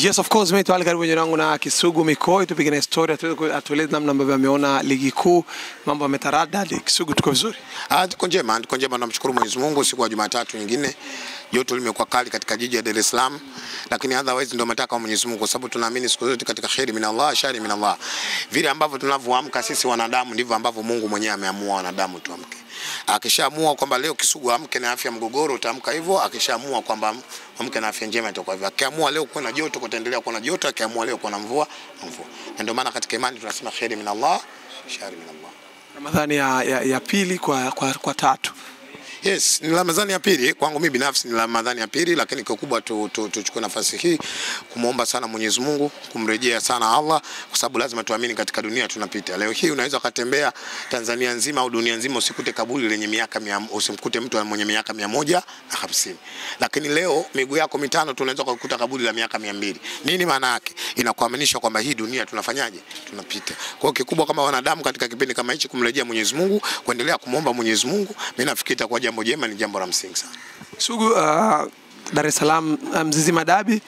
Yes, of course, mimi tuwali karibu nyangu na Kisugu Mikoi, tupige na historia, atueleze namna ambavyo ameona ligi kuu, mambo yametaradadi. Kisugu, tuko vizuri? Tuko njema, namshukuru Mwenyezi Mungu. Siku ya Jumatatu nyingine joto limekuwa kali katika jiji la Dar es Salaam, lakini otherwise ndio mataka wa Mwenyezi Mungu, kwa sababu tunaamini siku zote katika khairi min Allah, shari min Allah. Vile ambavyo tunavyoamka sisi wanadamu ndivyo ambavyo Mungu mwenyewe ameamua wanadamu tuamke. Akishaamua kwamba leo Kisugu amke na afya mgogoro, utaamka hivyo. Akishaamua kwamba amke na afya njema, itakuwa hivyo. Akiamua leo kuwa na joto, kutaendelea kuwa na joto. Akiamua leo kuwa na mvua, mvua. Ndio maana katika imani tunasema khairi min Allah, shari min Allah. Ramadhani ya pili kwa tatu. Yes, ni Ramadhani ya pili. Kwangu mimi binafsi ni Ramadhani ya pili, lakini kwa kubwa tuchukue nafasi hii kumuomba sana Mwenyezi Mungu, kumrejea sana Allah, kwa sababu lazima tuamini katika dunia tunapita. Leo hii unaweza kutembea Tanzania nzima au dunia nzima usikute kaburi lenye miaka usimkute mtu mwenye miaka 150. Lakini leo miguu yako mitano tunaweza kukuta kaburi la miaka 200. Nini maana yake? Inakuaminisha kwamba hii dunia tunafanyaje? Tunapita. Kwa hiyo kikubwa kama wanadamu katika kipindi kama hichi kumrejea Mwenyezi Mungu, kuendelea kumuomba Mwenyezi Mungu, mimi nafikiri kwa jambo jema, ni jambo la msingi sana. Sugu, Dar es Salaam Mzizima Dabi,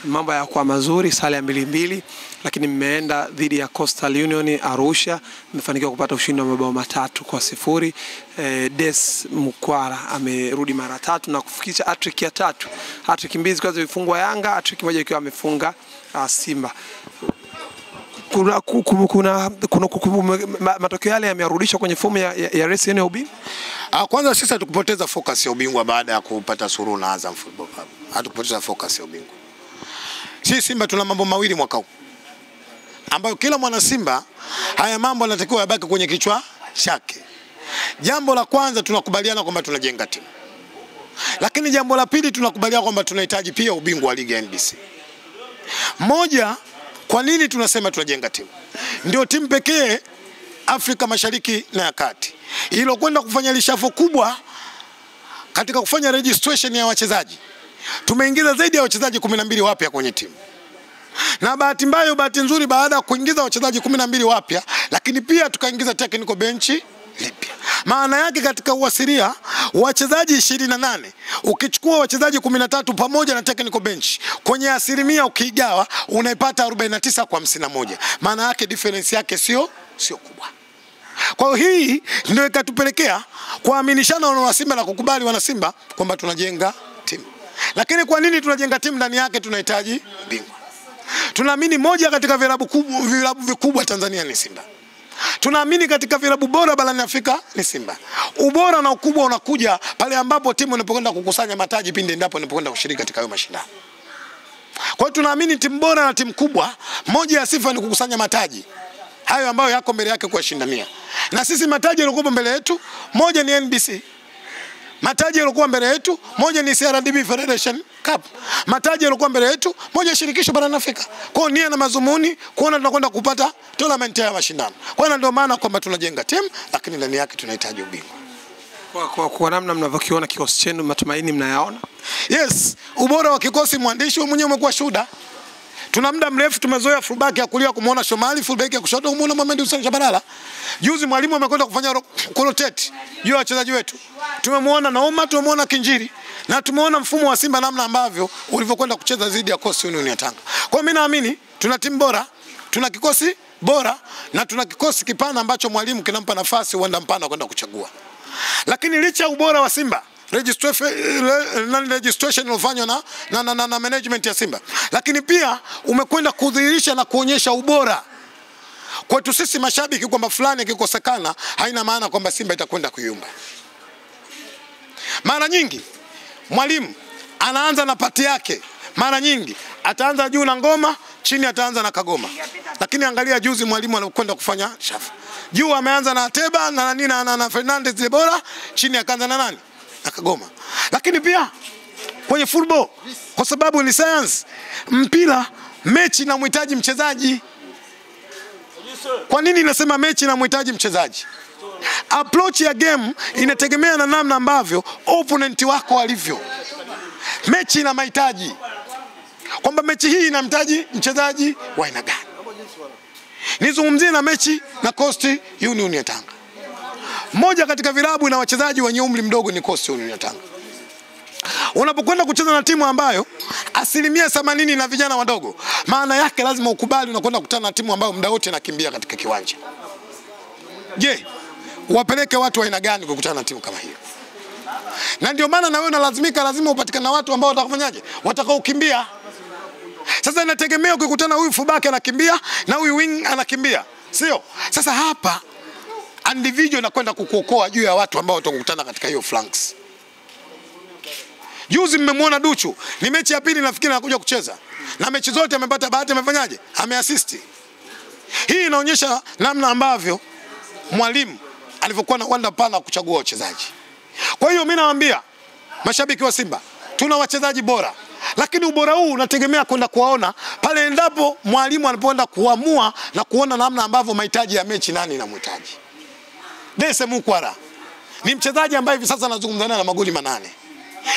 mambo yako mazuri, sare ya 2-2, lakini mmeenda dhidi ya Coastal Union Arusha, mmefanikiwa kupata ushindi wa mabao 3-0. Des Mukwara amerudi mara 3 na kufikisha hat-trick ya 3. Hat-trick mbili kwanza zilifungwa Yanga, hat-trick moja ikiwa amefunga Simba. Kuna matokeo yale yamerudishwa kwenye fomu ya race ya ubingwa. Kwanza sisi hatukupoteza focus ya ubingwa baada ya kupata suluhu na Azam Football Club. Hatukupoteza focus ya ubingwa. Sisi Simba tuna mambo mawili mwaka huu, ambayo kila mwana Simba haya mambo yanatakiwa yabaki kwenye kichwa chake. Jambo la kwanza, tunakubaliana kwamba tunajenga timu. Lakini jambo la pili, tunakubaliana kwamba tunahitaji pia ubingwa wa ligi ya NBC. Moja, kwa nini tunasema tunajenga timu? Ndio timu pekee Afrika Mashariki na ya Kati ilo kwenda kufanya lishafo kubwa katika kufanya registration ya wachezaji. Tumeingiza zaidi ya wachezaji 12 wapya kwenye timu. Na bahati nzuri, baada ya kuingiza wachezaji 12 wapya, lakini pia tukaingiza technical bench lipya. Maana yake katika uasilia wachezaji 28, ukichukua wachezaji 13 pamoja na technical bench, kwenye asilimia ukigawa unaipata 49 kwa 51. Maana yake difference yake sio kubwa. Kwa hiyo hii ndio ikatupelekea kuaminishana wana Simba na kukubali wana Simba kwamba tunajenga timu. Lakini kwa nini tunajenga timu? Ndani yake tunahitaji bingwa. Tunaamini moja katika vilabu vikubwa Tanzania ni Simba. Tunaamini katika vilabu bora barani Afrika ni Simba. Ubora na ukubwa unakuja pale ambapo timu inapokwenda kukusanya mataji pindi endapo inapokwenda kushiriki katika hayo mashindano. Kwa hiyo tunaamini timu bora na timu kubwa, moja ya sifa ni kukusanya mataji hayo ambayo yako mbele yake kuwashindania. Na sisi mataji yaliokuwa mbele yetu, moja ni NBC. Mataji yaliokuwa mbele yetu, moja ni CRDB Federation Cup. Mataji yaliokuwa mbele yetu, moja shirikisho barani Afrika. Kwa hiyo nia na mazumuni kuona tunakwenda kupata tournament ya mashindano. Kwa hiyo ndio maana kwamba tunajenga timu, lakini ndani yake tunahitaji ubingwa. Kwa namna mnavyokiona kikosi chenu, matumaini mnayaona? Yes, ubora wa kikosi, mwandishi mwenyewe umekuwa shuhuda. Tuna muda mrefu tumezoea fullback ya kulia kumuona Shomali, fullback ya kushoto kumuona Mohamed Hussein Shabalala. Juzi mwalimu amekwenda kufanya rotate juu ya wachezaji wetu. Tumemuona Naoma, tumemuona Kinjiri, na tumeona mfumo wa Simba namna ambavyo ulivyokwenda kucheza dhidi ya Coastal Union ya Tanga. Kwa mimi naamini tuna timu bora, tuna kikosi bora, na tuna kikosi kipana ambacho mwalimu kinampa nafasi uenda mpana kwenda kuchagua. Lakini licha ya ubora wa Simba, registration iliyofanywa na management ya Simba, lakini pia umekwenda kudhihirisha na kuonyesha ubora kwetu sisi mashabiki kwamba fulani kikosekana haina maana kwamba Simba itakwenda kuyumba. Mara nyingi mwalimu anaanza na pati yake, mara nyingi ataanza juu na ngoma, chini ataanza na kagoma. Lakini angalia juzi mwalimu anakwenda kufanya shafu. Juu ameanza na Ateba na Fernandez Debora, chini akaanza na nani? Na kagoma. Lakini pia kwenye football, kwa sababu ni science, mpira mechi na mhitaji mchezaji. Kwa nini nasema mechi na mhitaji mchezaji? Approach ya game inategemea na namna ambavyo opponent wako alivyo. Mechi na mahitaji, kwamba mechi hii inamhitaji mchezaji wa aina gani. Nizungumzie na mechi na Coastal Union ya Tanga. Moja katika vilabu na wachezaji wenye umri mdogo ni Coastal Union ya Tanga. Unapokwenda kucheza na timu ambayo 80% na vijana wadogo. Maana yake lazima ukubali unakwenda kukutana na timu ambayo muda wote inakimbia katika kiwanja. Je, wapeleke watu wa aina gani kukutana na timu kama hiyo? Na ndio maana na wewe lazima upatikane na watu ambao watakufanyaje? Watakaokimbia. Sasa inategemea ukikutana huyu fullback anakimbia na huyu wing anakimbia. Sio? Sasa hapa individual inakwenda kukuokoa juu ya watu ambao watakutana katika hiyo flanks. Juzi mmemwona Duchu, ni mechi ya pili nafikiri anakuja kucheza. Na mechi zote amepata bahati, amefanyaje? Ameassist. Hii inaonyesha namna ambavyo mwalimu alivyokuwa na wanda pana kuchagua wachezaji. Kwa hiyo mimi nawaambia mashabiki wa Simba, tuna wachezaji bora. Lakini ubora huu unategemea kwenda kuwaona pale endapo mwalimu anapoenda kuamua na kuona namna ambavyo mahitaji ya mechi nani inamhitaji. Dese Mukwara ni mchezaji ambaye hivi sasa anazungumza na magoli 8.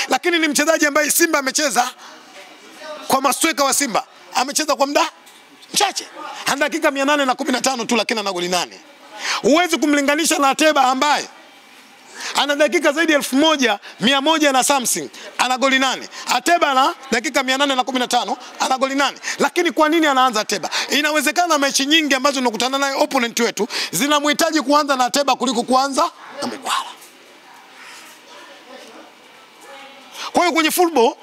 Lakini ni mchezaji ambaye Simba amecheza kwa mastreka wa Simba, amecheza kwa muda mchache. Ana dakika 815 tu lakini ana goli 8. Huwezi kumlinganisha na Ateba ambaye ana dakika zaidi ya 1100 na something, ana goli 8. Ateba ana dakika 815, ana goli 8. Lakini kwa nini anaanza Ateba? Inawezekana mechi nyingi ambazo tunakutana naye opponent wetu zinamhitaji kuanza na Ateba kuliko kuanza na Mukwala. Kwa hiyo kwenye football,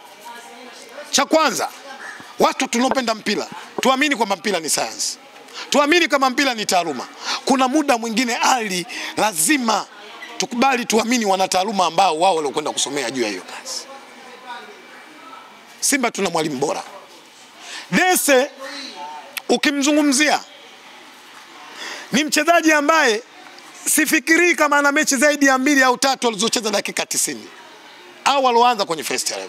cha kwanza, watu tunopenda mpira, tuamini kwamba mpira ni science. Tuamini kama mpira ni taaluma. Kuna muda mwingine lazima tukubali tuamini wanataaluma ambao wao waliokwenda kusomea juu ya hiyo kazi. Simba tuna mwalimu bora. Dese ukimzungumzia ni mchezaji ambaye sifikiri kama ana mechi zaidi ya 2 au 3 alizocheza dakika 90 au aloanza kwenye first 11.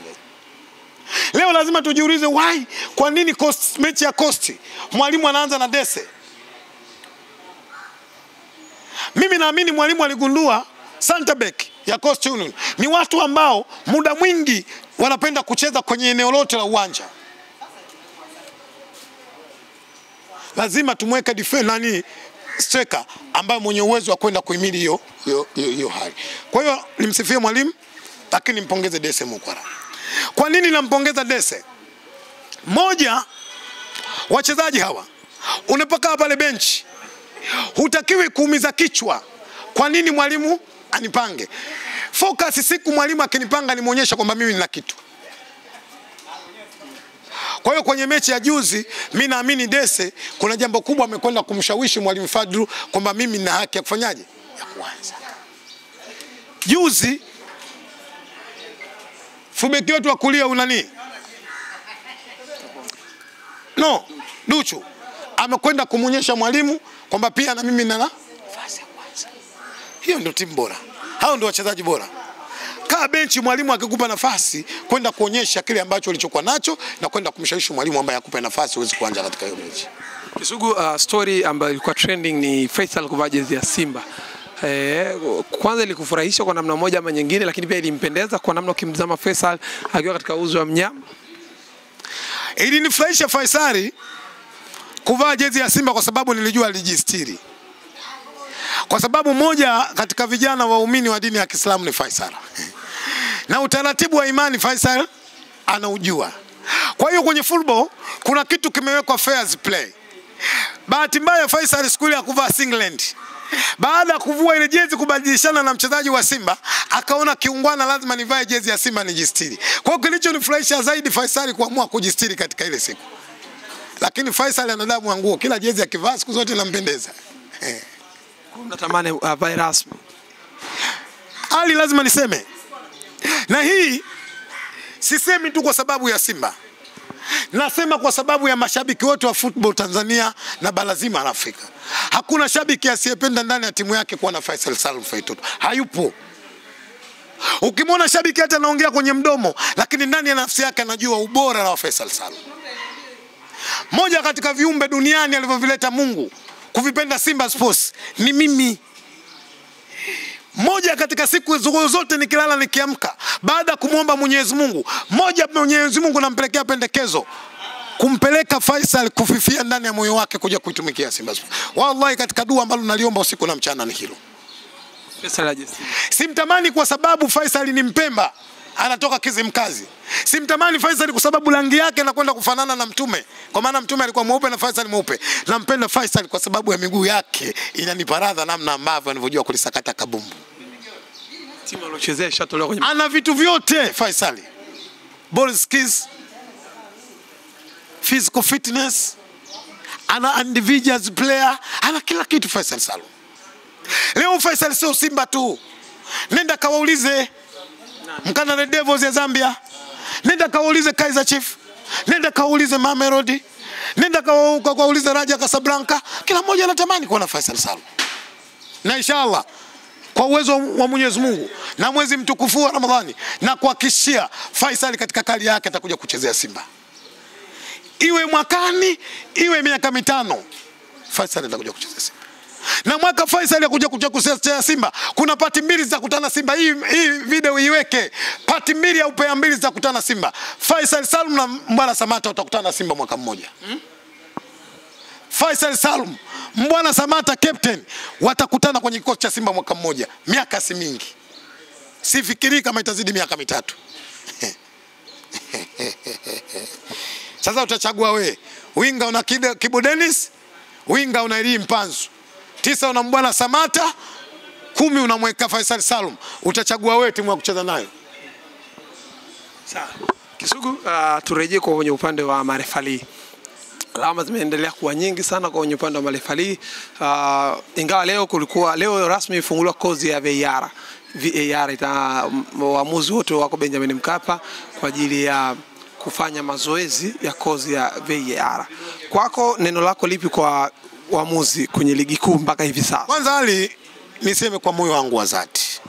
Leo lazima tujiulize why, kwa nini mechi ya Coast mwalimu anaanza na Dese? Mimi naamini mwalimu aligundua center back ya Coast Union ni watu ambao muda mwingi wanapenda kucheza kwenye eneo lote la uwanja. Lazima tumweke defender striker ambaye mwenye uwezo wa kwenda kuhimili hiyo hali. Kwa hiyo nimsifie mwalimu, lakini nimpongeze Dese Mukwara. Kwa nini nampongeza Dese? Moja, wachezaji hawa unapokaa pale bench hutakiwi kuumiza kichwa. Kwa nini mwalimu anipange? Focus siku mwalimu akinipanga nimuonyesha kwamba mimi nina kitu. Kwa hiyo kwenye mechi ya juzi mimi naamini Dese kuna jambo kubwa amekwenda kumshawishi mwalimu Fadlu kwamba mimi nina haki ya kufanyaje? Ya kuanza. Juzi fubeki wetu wa kulia unani? Duchu amekwenda kumuonyesha mwalimu kwamba pia na mimi nina nafasi ya kwanza. Hiyo ndio timu bora. Hao ndio wachezaji bora. Kaa benchi mwalimu akikupa nafasi kwenda kuonyesha kile ambacho ulichokuwa nacho na kwenda kumshawishi mwalimu ambaye akupe nafasi uweze kuanza katika hiyo mechi. Kisugu, story ambayo ilikuwa trending ni Faisal kuvaa jezi ya Simba. Kwanza ilikufurahisha kwa namna moja ama nyingine, lakini pia ilimpendeza kwa namna ukimtazama Faisal akiwa katika uzo wa mnyama. Ilinifurahisha Faisal kuvaa jezi ya Simba kwa sababu nilijua alijistiri. Kwa sababu moja katika vijana waumini wa dini ya Kiislamu ni Faisal. Na utaratibu wa imani Faisal anaujua. Kwa hiyo kwenye football kuna kitu kimewekwa fair play. Bahati mbaya Faisal siku ile akuvaa singlet. Baada ya kuvua ile jezi kubadilishana na mchezaji wa Simba, akaona kiungwana lazima nivae jezi ya Simba nijistiri. Kwa hiyo kilichonifurahisha zaidi Faisal kuamua kujistiri katika ile siku. Lakini Faisal ana damu ya nguo, kila jezi akivaa siku zote inampendeza. Natamani avae rasmi. Ali lazima niseme. Na hii sisemi tu kwa sababu ya Simba. Nasema kwa sababu ya mashabiki wote wa football Tanzania na bara zima la Afrika. Hakuna shabiki asiyependa ndani ya timu yake kuwa na Faisal Salum Feitoto. Hayupo. Ukimwona shabiki hata anaongea kwenye mdomo, lakini ndani ya nafsi yake anajua ubora wa Faisal Salum. Moja katika viumbe duniani alivyovileta Mungu kuvipenda Simba Sports ni mimi. Moja katika siku zote nikilala nikiamka, baada kumuomba Mwenyezi Mungu, Mwenyezi Mungu nampelekea pendekezo kumpeleka Faisal kufifia ndani ya moyo wake kuja kuitumikia Simba Sports. Wallahi katika dua ambalo naliomba usiku na mchana ni hilo. Faisal simtamani kwa sababu Faisal ni Mpemba, anatoka Kizimkazi. Simtamani Faisal kwa sababu rangi yake inakwenda kufanana na Mtume. Kwa maana Mtume alikuwa mweupe na Faisal mweupe. Nampenda Faisal kwa sababu ya miguu yake inanipa radha namna ambavyo anavyojua kulisakata kabumbu. Timu alochezea shatolewa kwenye Ana vitu vyote Faisal. Ball skills, physical fitness, ana individuals player, ana kila kitu Faisal Salum. Leo Faisal sio Simba tu. Nenda kawaulize Mkana Red Devils ya Zambia. Nenda kawaulize Kaizer Chiefs. Nenda kawaulize Mamelodi. Nenda kawaulize Raja Casablanca. Kila mmoja anatamani kuona Faisal Salum. Na inshallah kwa uwezo wa Mwenyezi Mungu na mwezi mtukufu wa Ramadhani na kuhakikishia Faisal katika kali yake atakuja kuchezea Simba. Iwe mwakani, iwe miaka mitano, Faisal atakuja kuchezea Simba. Na mwaka Faisal yakuja kuchezea Simba, kuna pati mbili za kutana Simba. Hii video iweke. Pati mbili au pea mbili za kutana Simba. Faisal Salum na Mbwana Samata watakutana Simba mwaka mmoja. Faisal Salum, Mbwana Samata captain watakutana kwenye kikosi cha Simba mwaka mmoja. Miaka si mingi. Sifikiri kama itazidi miaka mitatu. Sasa utachagua wewe. Winga una Kibu Dennis, winga una Elie Mpanzu. 9 una Mbwana Samata, 10 unamweka Faisal Salum. Utachagua wewe timu ya kucheza nayo. Sawa. Kisugu, turejee kwa kwenye upande wa marefali. Lawama zimeendelea kuwa nyingi sana kwa kwenye upande wa marefali. Ingawa leo rasmi ifunguliwa kozi ya VAR. Waamuzi wote wako Benjamin Mkapa kwa ajili ya kufanya mazoezi ya kozi ya VAR. Kwako neno lako lipi kwa waamuzi kwenye ligi kuu mpaka hivi sasa? Kwanza hali niseme kwa moyo wangu wa dhati,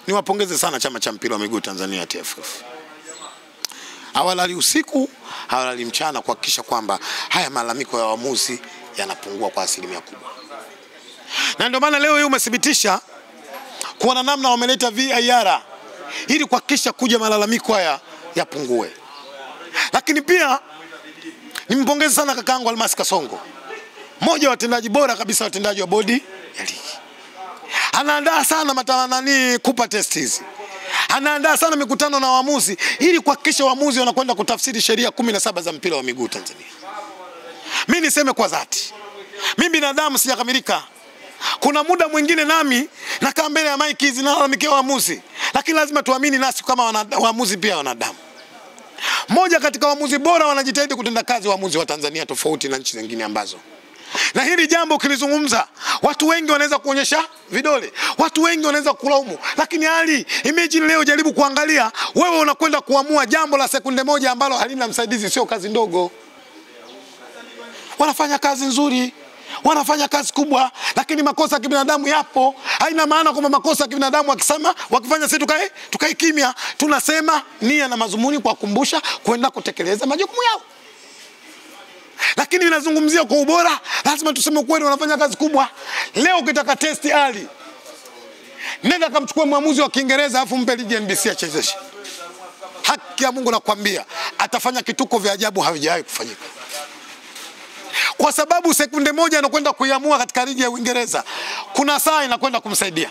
niwapongeze sana chama cha mpira wa miguu Tanzania TFF. Hawalali usiku, hawalali mchana kuhakikisha kwamba haya malalamiko ya waamuzi yanapungua kwa asilimia kubwa. Na ndio maana leo hii umethibitisha kuona namna wameleta VAR ili kuhakikisha kuja malalamiko haya yapungue. Lakini pia nimpongeze sana kakaangu Almasi Kasongo, mmoja wa watendaji bora kabisa, watendaji wa bodi ya ligi. Anaandaa sana kupa test hizi. Anaandaa sana mikutano na waamuzi ili kuhakikisha waamuzi wanakwenda kutafsiri sheria 17 za mpira wa miguu Tanzania. Mimi niseme kwa dhati, mimi binadamu sijakamilika. Kuna muda mwingine nami nakaa mbele ya mic hizi nalalamikia waamuzi, lakini lazima tuamini nasi kama waamuzi pia wanadamu. Moja katika waamuzi bora wanajitahidi kutenda kazi waamuzi wa Tanzania tofauti na nchi zingine ambazo. Na hili jambo kilizungumza, watu wengi wanaweza kuonyesha vidole, watu wengi wanaweza kulaumu, lakini hali imagine leo jaribu kuangalia, wewe unakwenda kuamua jambo la sekunde moja ambalo halina msaidizi, sio kazi ndogo. Wanafanya kazi nzuri, wanafanya kazi kubwa, lakini makosa ya kibinadamu yapo. Haina maana kwamba makosa ya kibinadamu wakifanya sisi tukae kimya. Tunasema nia na mazumuni kwa kukumbusha kwenda kutekeleza majukumu yao. Lakini ninazungumzia kwa ubora, lazima tuseme kweli wanafanya kazi kubwa. Leo ukitaka testi hali, nenda kamchukua mwamuzi wa Kiingereza afu mpe ligi NBC achezeshe. Haki ya Mungu nakwambia, atafanya kituko vya ajabu havijawahi kufanyika. Kwa sababu sekunde moja anakwenda kuiamua katika ligi ya Uingereza. Kuna saa inakwenda kumsaidia.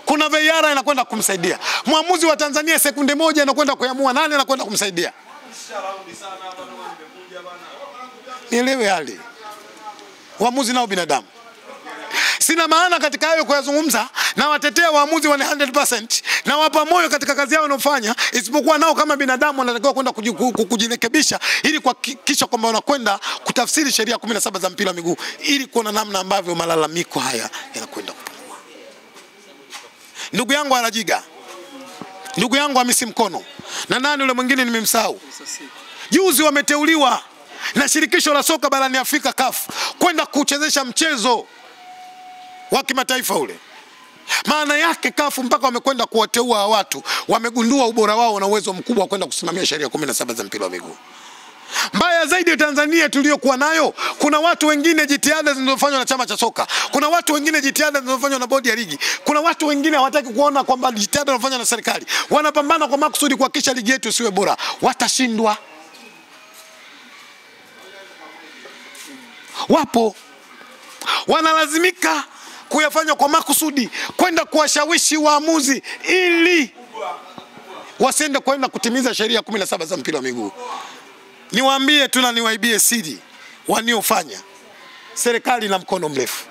Kuna VAR inakwenda kumsaidia. Mwamuzi wa Tanzania sekunde moja anakwenda kuiamua, nani anakwenda kumsaidia? Nielewe hali. Waamuzi nao binadamu. Sina maana katika hayo kuyazungumza na watetea waamuzi wa 100% na wapa moyo katika kazi yao wanayofanya, isipokuwa nao kama binadamu wanatakiwa kwenda kujirekebisha ili kuhakikisha kwamba wanakwenda kutafsiri sheria 17 za mpira wa miguu ili kuona namna ambavyo malalamiko haya yanakwenda kupungua. Ndugu yangu Anajiga, ndugu yangu Hamisi Mkono, na nani yule mwingine nimemsahau, juzi wameteuliwa na shirikisho la soka barani Afrika CAF kwenda kuchezesha mchezo wa kimataifa ule. Maana yake CAF mpaka wamekwenda kuwateua watu, wamegundua ubora wao na uwezo mkubwa wa kwenda kusimamia sheria 17 za mpira wa miguu. Mbaya zaidi ya Tanzania tuliyokuwa nayo, kuna watu wengine jitihada zinazofanywa na chama cha soka, kuna watu wengine jitihada zinazofanywa na bodi ya ligi, kuna watu wengine hawataki kuona kwamba jitihada zinazofanywa na serikali. Wanapambana kwa makusudi kuhakikisha ligi yetu isiwe bora. Watashindwa. Wapo wanalazimika kuyafanya kwa makusudi kwenda kuwashawishi waamuzi ili wasiende kwenda kutimiza sheria 17 za mpira wa miguu. Niwaambie tu na niwaibie siri waniofanya. Serikali na mkono mrefu.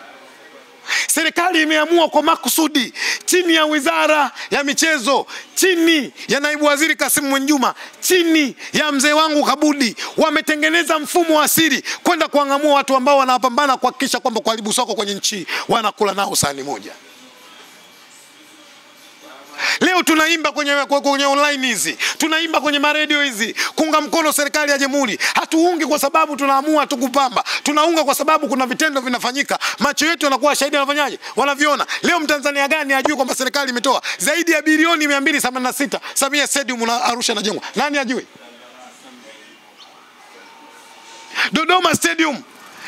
Serikali imeamua kwa makusudi chini ya Wizara ya Michezo, chini ya Naibu Waziri Kassim Mwinjuma, chini ya mzee wangu Kabudi, wametengeneza mfumo wa siri kwenda kuangamua watu ambao wanapambana kuhakikisha kwamba kuharibu soko kwenye nchi wanakula nao sahani moja. Leo tunaimba kwenye online hizi, tunaimba kwenye maredio hizi kuunga mkono serikali ya Jamhuri. Hatuungi kwa sababu tunaamua tukupamba. Tunaunga kwa sababu kuna vitendo vinafanyika. Macho yetu yanakuwa shahidi, wanafanyaje? Wanaviona. Leo Mtanzania gani ajue kwamba serikali imetoa zaidi ya bilioni 286 Samia Stadium na Arusha najengwa? Nani ajue? Dodoma Stadium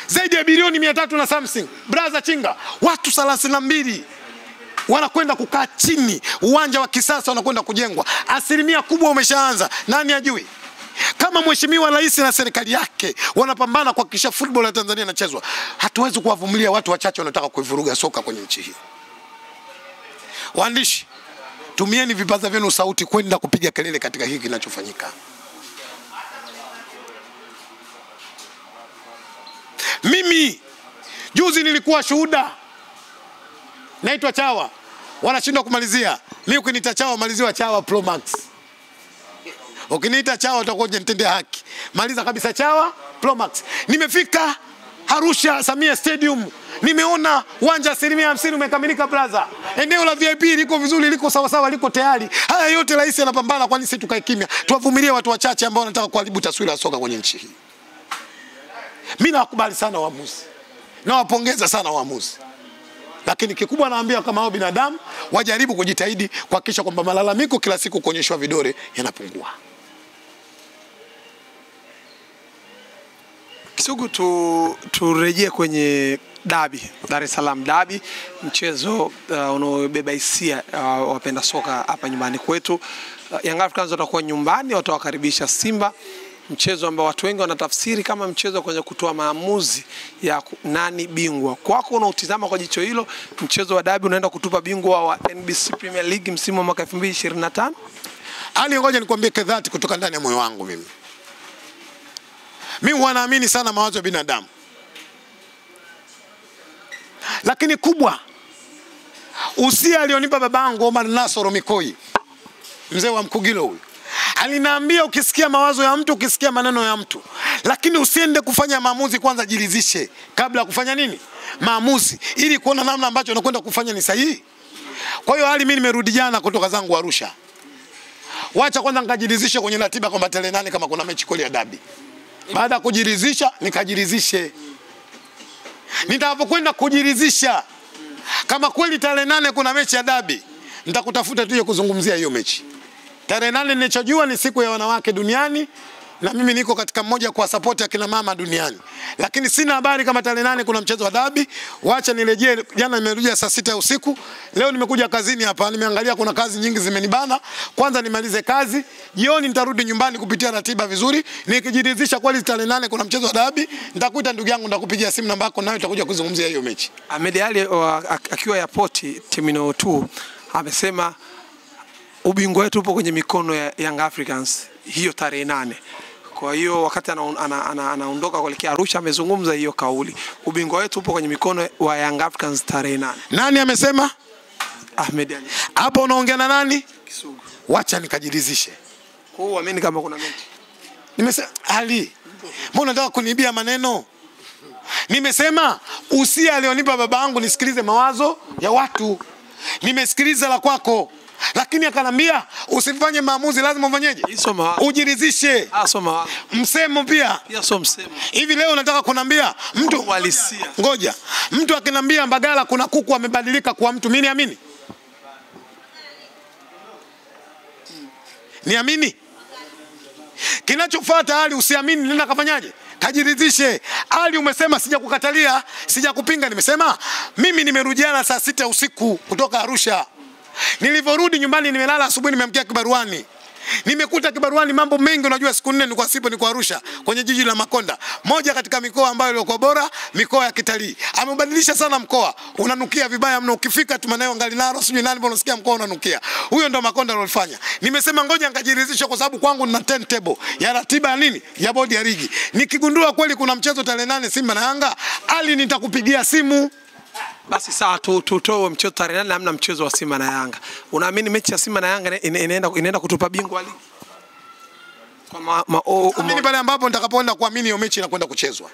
zaidi ya bilioni 300 na something. Brother Chinga, watu 32 wanakwenda kukaa chini, uwanja wa kisasa wanakwenda kujengwa. Asilimia kubwa umeshaanza. Nani ajui? Kama Mheshimiwa Rais na serikali yake wanapambana kuhakikisha football ya Tanzania inachezwa, hatuwezi kuwavumilia watu wachache wanataka kuivuruga soka kwenye nchi hii. Waandishi, tumieni vipaza vyenu sauti kwenda kupiga kelele katika hiki kinachofanyika. Mimi juzi nilikuwa shuhuda. Naitwa Chawa. Wanashindwa kumalizia. Mimi ukiniita Chawa maliziwa Chawa Pro Max. Ukiniita Chawa utakuwa unitendea haki. Maliza kabisa Chawa Pro Max. Nimefika Arusha Samia Stadium. Nimeona uwanja 50% umekamilika brother. Eneo la VIP liko vizuri, liko sawa sawa, liko tayari. Haya yote rais anapambana, kwani sisi tukae kimya? Tuwavumilie watu wachache ambao wanataka kuharibu taswira ya soka kwenye nchi hii. Mimi nawakubali sana waamuzi. Nawapongeza sana waamuzi. Lakini kikubwa naambia kama hao binadamu wajaribu kujitahidi kuhakikisha kwamba malalamiko kila siku kuonyeshwa vidole yanapungua. Kisugu, turejee kwenye dabi, Dar es Salaam dabi, mchezo unaobeba hisia wapenda soka hapa nyumbani kwetu. Young Africans watakuwa nyumbani, watawakaribisha Simba. Mchezo ambao watu wengi wanatafsiri kama mchezo kwenye kutoa maamuzi ya nani bingwa. Kwako unautizama kwa jicho hilo, mchezo wa dabi unaenda kutupa bingwa wa NBC Premier League msimu wa mwaka 2025? Ali, ngoja nikwambie kadhati kutoka ndani ya moyo wangu mimi. Mimi wanaamini sana mawazo ya binadamu. Lakini kubwa, usia alionipa babangu Omar Nasoro Mikoi, mzee wa Mkugilo huyu, aliniambia ukisikia mawazo ya mtu, ukisikia maneno ya mtu, lakini usiende kufanya maamuzi, kwanza jiridhishe kabla ya kufanya nini? Maamuzi, ili kuona namna ambacho unakwenda kufanya ni sahihi. Kwa hiyo hali mimi nimerudi jana kutoka zangu Arusha. Wacha kwanza nikajiridhishe kwenye ratiba kwamba tarehe 8 kama kuna mechi kweli ya dabi. Baada ya kujiridhisha, nikajiridhishe. Nitakapokwenda kujiridhisha kama kweli tarehe 8 kuna mechi ya dabi, nitakutafuta tuje kuzungumzia hiyo mechi. Tarehe 8 ninachojua ni siku ya wanawake duniani, na mimi niko katika mmoja kwa support ya kina mama duniani. Lakini sina habari kama tarehe 8 kuna mchezo wa dabi. Wacha nirejee, jana nimerudi saa 6 ya usiku. Leo nimekuja kazini hapa, nimeangalia kuna kazi nyingi zimenibana. Kwanza nimalize kazi, jioni nitarudi nyumbani kupitia ratiba vizuri. Nikijiridhisha kweli tarehe 8 kuna mchezo wa dabi, nitakuita ndugu yangu, nitakupigia simu namba yako nayo tutakuja kuzungumzia hiyo mechi. Ahmed Ally akiwa airport Terminal 2 amesema ubingwa wetu upo kwenye mikono ya Young Africans hiyo tarehe 8. Kwa hiyo wakati anaondoka kuelekea Arusha amezungumza hiyo kauli. Ubingwa wetu upo kwenye mikono wa Young Africans tarehe 8. Nani amesema? Ahmed Ally. Hapo unaongea na nani? Kisugu. Wacha nikajiridhishe. Kwa hiyo uamini kama kuna mechi? Nimesema Ali, mbona unataka kuniibia maneno? Nimesema usia alionipa babangu nisikilize mawazo ya watu. Nimesikiliza la kwako. Lakini akanambia usifanye maamuzi, lazima ufanyeje? Ujiridhishe. Soma msemo pia. Pia sio msemo. Hivi leo unataka kunambia mtu walisia. Ngoja. Mtu akinambia Mbagala kuna kuku amebadilika kwa mtu, mimi niamini? Niamini? Kinachofuata Ali usiamini, nenda kafanyaje? Kajiridhishe. Ali umesema sijakukatalia, sijakupinga, nimesema mimi nimerudiana saa 6 usiku kutoka Arusha. Nilivorudi nyumbani nimelala, asubuhi nimeamkia kibaruani. Nimekuta kibaruani mambo mengi. Unajua siku 4 nilikuwa Sipo, nilikuwa Arusha kwenye jiji la Makonda, moja katika mikoa ambayo ilikuwa bora, mikoa ya kitalii. Amebadilisha sana mkoa, unanukia vibaya mno. Ukifika tu Manayo Ngalinaro sijui nani mbona unasikia mkoa unanukia. Huyo ndo Makonda alofanya. Nimesema ngoja nikajiridhisha, kwa sababu kwangu nina timetable ya ratiba ya nini ya bodi ya ligi. Nikigundua kweli kuna mchezo tarehe 8 Simba na Yanga, Ali nitakupigia simu. Basi sawa, tutoe mchezo tarehe 8, hamna mchezo wa Simba na Yanga. Unaamini mechi ya Simba na Yanga inaenda kutupa bingwa ligi? Kwa mimi pale ambapo nitakapoenda kuamini hiyo mechi inakwenda kuchezwa.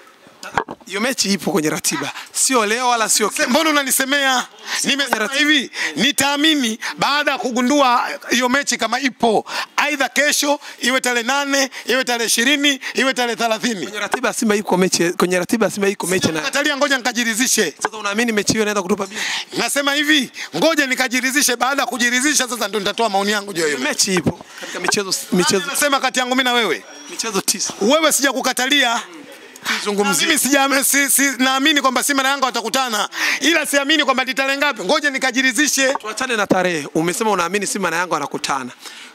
Hiyo mechi ipo kwenye ratiba. Sio leo wala sio kesho. Mbona unanisemea? Nimesema hivi, nitaamini baada ya kugundua hiyo mechi kama ipo. Aidha kesho, iwe tarehe 8, iwe tarehe 20, iwe tarehe 30. Kwenye ratiba ya Simba iko mechi, kwenye ratiba ya Simba iko mechi na. Katalia, ngoja nikajiridhishe. Sasa unaamini mechi hiyo inaenda kutupa bingwa? Nasema hivi, ngoja nikajiridhishe, baada ya kujiridhisha sasa ndio nitatoa maoni yangu juu ya hiyo mechi. Ipo katika michezo. Nasema kati yangu mimi na wewe. Michezo 9. Wewe sijakukatalia. Mimi naamini kwamba Simba na Yanga watakutana, ila siamini kwamba ni tarehe ngapi. Ngoja nikajiridhishe. Tuachane na tarehe. Umesema unaamini Simba na Yanga wanakutana.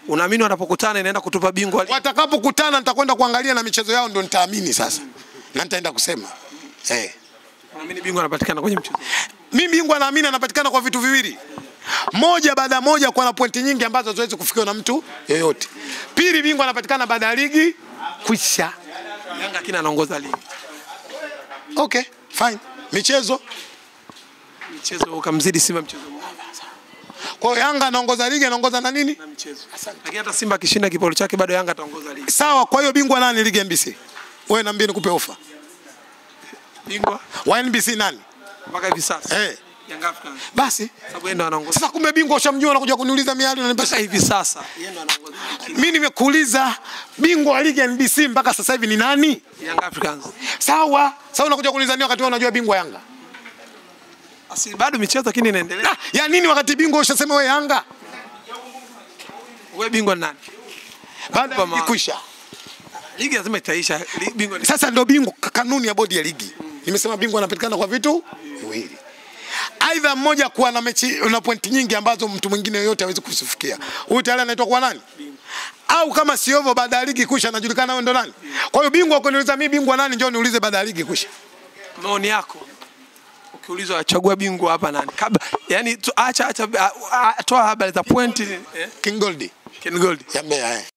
Unaamini wanapokutana inaenda kutupa bingwa? Watakapokutana nitakwenda kuangalia na michezo yao ndio nitaamini sasa. Na nitaenda kusema. Unaamini bingwa anapatikana kwenye mchezo? Mimi bingwa naamini anapatikana kwa vitu viwili. Moja baada moja, kwa na pointi nyingi ambazo haziwezi kufikiwa na mtu yeyote. Pili, bingwa anapatikana baada ya ligi kuisha. Yanga kina anaongoza ligi. Okay, fine. Michezo ukamzidi Simba mchezo mmoja. Kwa hiyo Yanga anaongoza ligi, anaongoza na nini? Na mchezo. Lakini hata Simba akishinda kiporo chake bado Yanga ataongoza ligi. Sawa, kwa hiyo bingwa nani ligi NBC? Wewe niambie nikupe ofa. Bingwa wa NBC nani? Mpaka hivi sasa. Yanga Africans. Basi, sababu yeye ndo anaongoza. Sasa kumbe bingwa ushamjua, unakuja kuniuliza miadi unanipasha hivi sasa. Yeye ndo anaongoza. Mimi nimekuuliza bingwa wa ligi NBC mpaka sasa hivi ni nani? Yanga Africans. Sawa. Sasa unakuja kuniuliza nini wakati wewe unajua bingwa Yanga? Asi bado michezo lakini inaendelea. Ya nini wakati bingwa ushasema wewe Yanga? Wewe bingwa nani? Baada ya kuisha. Ligi lazima itaisha. Bingwa sasa ndio bingwa, kanuni ya bodi ya ligi. Nimesema bingwa anapatikana kwa vitu viwili. Aidha mmoja kuwa na mechi na pointi nyingi ambazo mtu mwingine yoyote hawezi kusifikia. Huyu tayari anaitwa kwa nani? Au kama sio hivyo, baada ya ligi kuisha anajulikana wewe ndo nani? Kwa hiyo bingwa ukiniuliza mimi bingwa nani, njoo niulize baada ya ligi kuisha. Maoni yako. Ukiulizwa achagua bingwa hapa nani? Kabla yani acha toa habari za pointi. King Gold. King Gold. Ya Mbeya.